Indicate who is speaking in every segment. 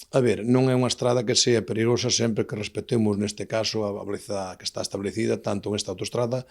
Speaker 1: A ver, non é unha estrada que sea perigosa sempre que respetemos, neste caso, a velocidade que está establecida tanto nesta autoestrada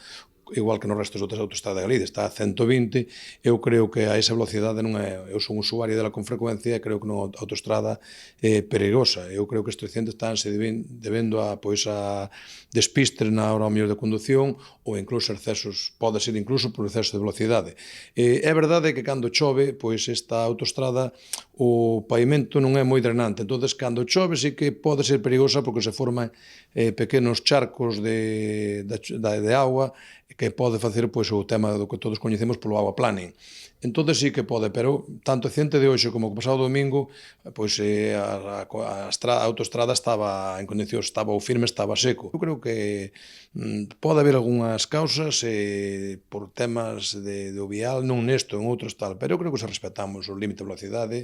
Speaker 1: igual que no resto das outras autoestradas de Galicia, está a 120, eu creo que a esa velocidade non é, eu son usuario dela con frecuencia e creo que non é autoestrada perigosa. Eu creo que estes accidentes estánse debendo a, pois, a despistes na hora ao mellor de condución ou incluso excesos, pode ser incluso por exceso de velocidade. É verdade que cando chove, pois esta autoestrada o pavimento non é moi drenante, entonces cando chove sí que pode ser perigosa porque se forman pequenos charcos de auga que pode facer pois, o tema do que todos coñecemos polo aquaplaning. Entón sí que pode, pero tanto o accidente de hoxe como o pasado domingo, pois a autoestrada estaba en condicións, estaba o firme, estaba seco. Eu creo que pode haber algunhas causas por temas do vial, non nesto, en outros tal, pero eu creo que se respetamos o límite de velocidade,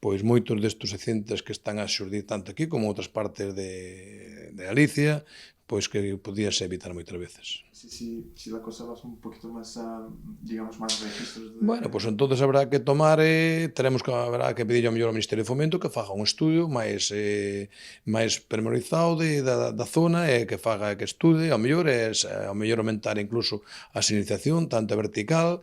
Speaker 1: pois moitos destes accidentes que están a xurdir tanto aquí como en outras partes de Galicia, pois que podíase evitar moitas veces.
Speaker 2: Si la cosa vas un poquito más a, digamos, más registros
Speaker 1: Bueno, pois entonces habrá que tomar, habrá que pedir ao mellor ao Ministerio de Fomento que faga un estudio máis pormenorizado da zona e que faga, que estude, ao mellor aumentar incluso a señalización, tanto a vertical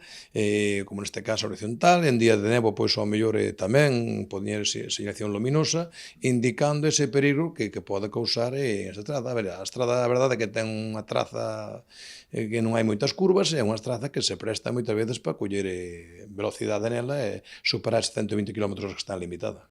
Speaker 1: como neste caso a horizontal, en días de nevo, pois ao mellor tamén poñer señalización luminosa, indicando ese perigo que pode causar esa estrada. A ver, a estrada, a verdade é que ten unha traza que non hai moitas curvas, é unha estrada que se presta moitas veces para coller velocidade nela e superar os 120 km que está limitada.